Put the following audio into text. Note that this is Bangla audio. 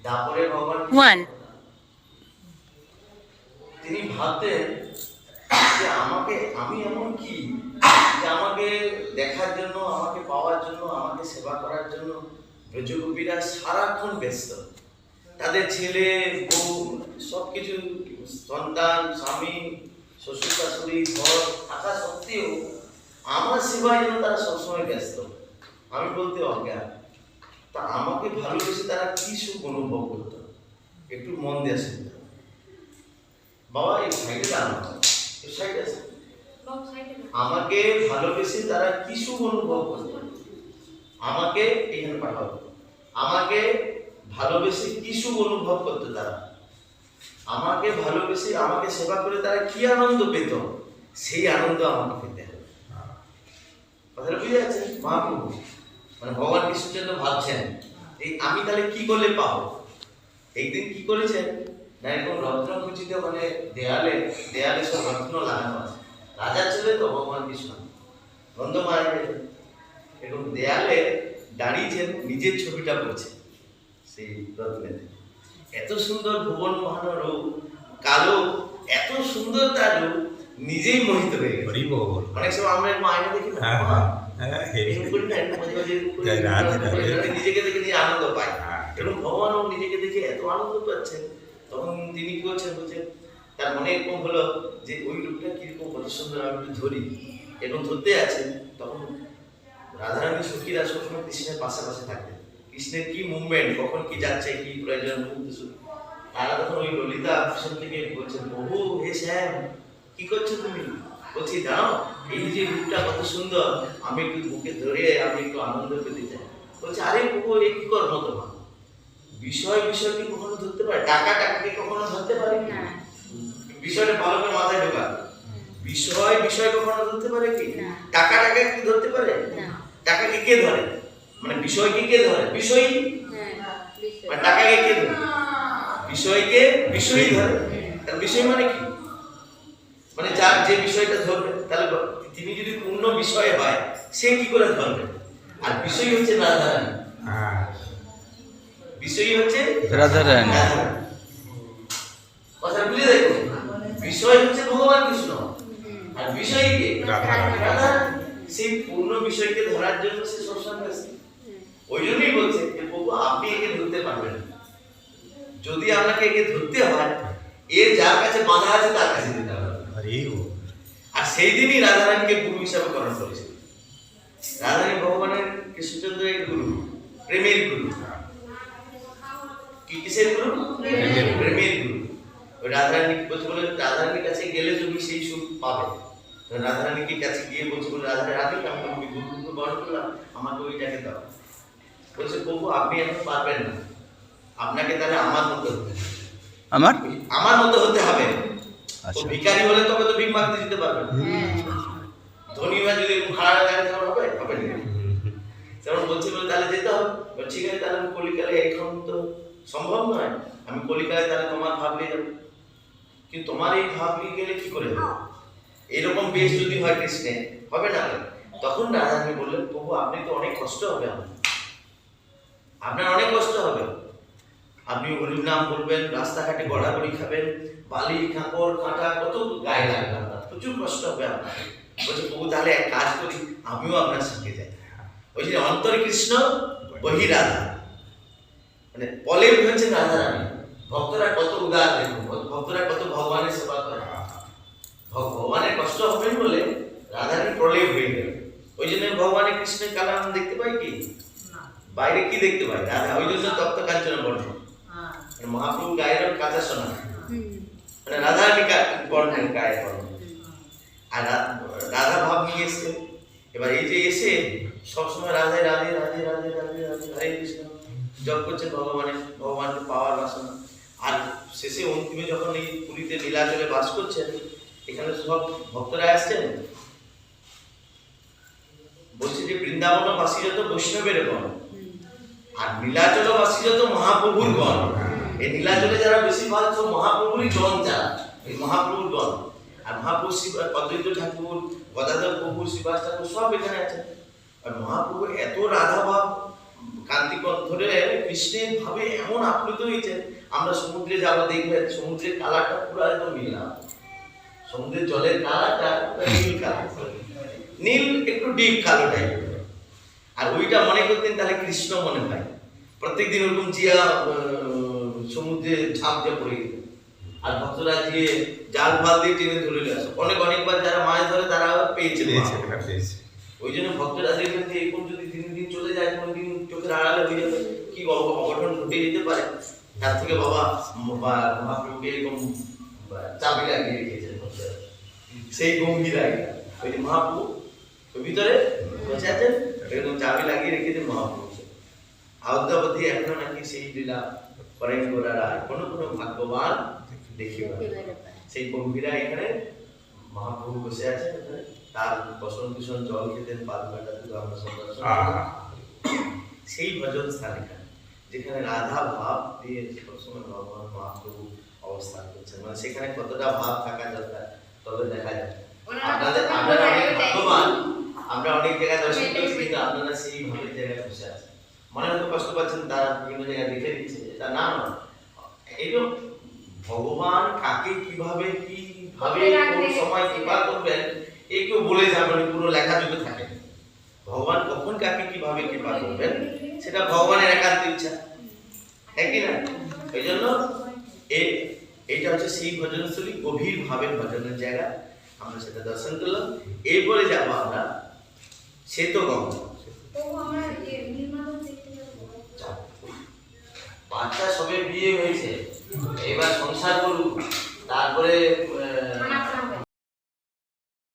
তারপরে ভগবান তিনি ভাবতেন যে আমি এমন কি যে আমাকে দেখার জন্য, আমাকে পাওয়ার জন্য, আমাকে সেবা করার জন্য ব্রজগোপীরা সারাক্ষণ ব্যস্ত। তাদের ছেলে বউ সবকিছু, সন্তান, স্বামী, শ্বশুর শাশুড়ি, ঘর থাকা সত্ত্বেও আমার সেবায় জন্য তারা সবসময় ব্যস্ত। আমি বলতে অজ্ঞান। তা আমাকে ভালোবেসে তারা কি সুখ অনুভব করতো, একটু মন দিয়ে শুনতে। বাবা এই সাইডে দাঁড়ানো, এই সাইডে আছে। আমাকে ভালোবেসে তারা কি সুখ অনুভব করতো, আমাকে এখানে পাঠাবো। আমাকে ভালোবেসে কি সুখ অনুভব করতো তারা, আমাকে ভালোবেসে আমাকে সেবা করে তারা কি আনন্দ পেত, সেই আনন্দ আমাকে পেতে হবে। কথাটা বুঝে যাচ্ছে? মহাপ্রভু মানে ভগবান কৃষ্ণচন্দ্র ভাবছেন এই আমি তাহলে কি করলে পাবো। একদিন কি করেছেন না, এরকম রত্ন খচিত মানে দেয়ালে সব রত্ন লাগানো আছে। রাজার ছেলে তো ভগবান কৃষ্ণ, গন্ধ মারা গেছে, এরকম দেয়ালে দাঁড়িয়েছেন, নিজের ছবিটা পড়ছে সেই রত্নেতে। এত সুন্দর ভুবন মহান রূপ, কালো, এত সুন্দর তার রূপ, নিজেই মোহিত হয়ে গেছে। অনেক সময় আমরা এরকম আয়না দেখি না, নিজেকে দেখে নিয়ে আনন্দ পাই, এবং ভগবানও নিজেকে দেখে এত আনন্দ পাচ্ছেন। তখন তিনি কি করছেন, বলছেন তার মনে এরকম হলো যে ওই রূপটা কিরকম কত সুন্দর, আমি একটু ধরি। এরকম ধরতে আছেন, তখন রাধারানী সখীরা সবসময় কৃষ্ণের পাশাপাশি থাকতেন। কৃষ্ণের কি মুভমেন্ট, কখন কি যাচ্ছে, কি প্রয়োজন, তারা তখন ওই ললিতা পিছন থেকে বলছেন, প্রভু হে শ্যাম কি করছো তুমি? বলছি দাঁড়াও, এই যে রূপটা কত সুন্দর, আমি একটু বুকে ধরে আমি একটু আনন্দ পেতে চাই। বলছে আরে প্রভু এ কি কর্ম তোমার? বিষয়কে কখনো ধরতে পারে? টাকাকে কখনো ধরতে পারে কি? বিষয়টা ভালো করে মাথায় ঢোকা। বিষয় কখনো ধরতে পারে কি? টাকাটাকে কি ধরতে পারে? টাকাকে কে ধরে? মানে বিষয়কে কে ধরে? বিষয়ী। মানে টাকাকে কে ধরে? বিষয়কে বিষয়ী ধরে। তার বিষয় মানে কি? মানে যার যে বিষয়টা ধরবে, তাহলে তিনি যদি পূর্ণ বিষয় হয় সে কি করে ধরবে? আর বিষয় হচ্ছে রাধারানী, বিষয় হচ্ছে রাধারানী। কথা বুঝে দেখো, বিষয় হচ্ছে ভগবান কৃষ্ণ, আর বিষয় কে? রাধারানী। সেই পূর্ণ বিষয়কে ধরার জন্য সে সবসময় ব্যস্ত। ওই জন্যই বলছে যে প্রভু আপনি একে ধরতে পারবেন, যদি আপনাকে একে ধরতে হয় এর যার কাছে বাঁধা আছে তার কাছে দিতে হবে। আর সেই দিনই রাধারানীকে গুরু হিসাবে গ্রহণ করেছিল। রাধারানী ভগবানের কৃষ্ণচন্দ্রের গুরু, প্রেমের গুরু। কিসের গুরু? প্রেমের গুরু। ওই রাধারানী বলছে বলে রাধারানীর কাছে গেলে তুমি সেই সুখ পাবে। রাধারানীকে কাছে গিয়ে বলছে বলে রাধারানী আমি তোমাকে গুরু বরণ করলাম, আমাকে ওইটাকে দাও। বলছে প্রভু আপনি এখন পারবেন না, আপনাকে তাহলে আমার মতো হতে হবে। আমার মতো হতে হবে। ভিখারি হলে তবে তো ভিক মাগতে যেতে পারবে, ধনী হয়ে যদি ভাড়া গাড়ি তখন হবে না। যেমন বলছি বলে তাহলে যেতে হবে। ঠিক আছে তাহলে আমি কলিকালে এখন তো সম্ভব নয়, আমি কলিকালে তাহলে তোমার ভাব নিয়ে যাবো। কিন্তু তোমার এই ভাব নিয়ে গেলে কি করে হবে? এরকম বেশ যদি হয় কৃষ্ণে হবে না। তখন রাধারানী বললেন প্রভু আপনি তো অনেক কষ্ট হবে, আপনার অনেক কষ্ট হবে। আপনি হরির নাম বলবেন, রাস্তাঘাটে গড়াগড়ি খাবেন, বালি কাঁকড় কাঁটা কত গায়ে লাগবে, আপনার প্রচুর কষ্ট হবে আপনার। বলছে প্রভু তাহলে এক কাজ করি, আমিও আপনার সঙ্গে যাই। ওই যে অন্তর কৃষ্ণ বহি রাধা, মানে বলে হয়েছে রাধারানী। ভক্তরা কত উদার, দেখুন ভক্তরা কত ভগবানের সেবা করে। ভগবানের কষ্ট হবে বলে রাধারানী প্রলেপ হয়ে গেল। ওই জন্য ভগবানের কৃষ্ণের কালাম দেখতে পাই কি বাইরে কি দেখতে পাই? রাধা। ওই জন্য তপ্ত কাঞ্চন বর্ণ, মহাপ্রভু গায়ের কাঁচা সোনা, মানে রাধারানী বর্ণের গায়ের বর্ণ। আর রাধা ভাব নিয়ে এসছে। এবার এই যে এসে সবসময় রাধে রাধে রাধে রাধে রাধে রাধে হরে কৃষ্ণ জপ করছে ভগবানকে পাওয়ার বাসনা। আর শেষে অন্তিমে যখন এই পুরীতে নীলাচলে বাস করছেন, এখানে সব ভক্তরা আসছেন, বলছে যে বৃন্দাবনবাসী যত বৈষ্ণবের গণ, আর নীলাচলবাসী যত মহাপ্রভুর গণ। এই নীলাচলে যারা বেশিরভাগ সব মহাপ্রভুরই গণ, যারা এই মহাপ্রভুর গণ। আর মহাপ্রভু অদ্বৈত ঠাকুর, গদাধর প্রভু, শ্রীবাস ঠাকুর সব এখানে আছেন। আর মহাপ্রভু এত রাধা ভাব কান্তিপথ ধরে কৃষ্ণের ভাবে এমন আপ্লুত হয়েছে। আমরা সমুদ্রে যাবো, দেখবেন সমুদ্রের কালারটা পুরো একদম নীল না, সমুদ্রের জলের কালারটা নীল কালার, নীল একটু ডিপ কালো টাইপের। আর ওইটা মনে করতেন তাহলে কৃষ্ণ মনে হয়। প্রত্যেকদিন ওরকম জিয়া সমুদ্রে ঝাঁপ দিয়ে পড়ে যেত, আর ভক্তরা গিয়ে জাল ফাল দিয়ে টেনে ধরে নিয়ে আসে। অনেকবার যারা মাছ ধরে তারা পেয়েছে। ওই জন্য ভক্তরা দেখবেন যে এরকম যদি দিন চলে যায়, কোনোদিন চোখের আড়ালে হয়ে যাবে, কি অঘটন ঘটে যেতে পারে। তার থেকে বাবা মহাপ্রভুকে এরকম চাবি লাগিয়ে রেখেছে ভক্তরা, সেই গম্ভীর আগে। ওই যে মহাপ্রভু ওই ভিতরে বসে আছেন, এরকম চাবি লাগিয়ে রেখেছে মহাপ্রভু। অদ্যাবধি এখনো নাকি সেই লীলা করেন গোরারা, কোনো ভাগ্যবান দেখিও না। সেই গম্ভীরা এখানে মহাপ্রভু বসে আছেন, তার বসন ভূষণ জল খেতেন, পাদুকাটাতে আমরা সব সেই ভজন স্থান এখানে, যেখানে রাধা ভাব দিয়ে সবসময় ভগবান মহাপ্রভু অবস্থান করছেন। মানে সেখানে কতটা ভাব থাকা দরকার তবে দেখা যায়। আপনারা অনেক ভাগ্যবান, আমরা অনেক জায়গায় দর্শন করছি, কিন্তু আপনারা সেই ভাবের জায়গায় বসে আছেন। মনে হয়তো কষ্ট পাচ্ছেন, তারা বিভিন্ন জায়গায় দেখে দিচ্ছে, এটা না নয়। এইরকম ভগবান কাকে কিভাবে কোন সময় কৃপা করবেন এই কেউ বলে যাবেন, পুরো লেখা যুগে থাকে। ভগবান কখন কাকে কিভাবে কৃপা করবেন সেটা ভগবানের একান্ত ইচ্ছা, হ্যাঁ কি না? এই জন্য এইটা হচ্ছে সেই ভজনস্থলী, গভীর ভাবে ভজনের জায়গা। আমরা সেটা দর্শন করলাম। এরপরে যাবো আমরা শ্বেতগঙ্গা। বাচ্চা সবে বিয়ে হয়েছে, এবার সংসার করুক, তারপরে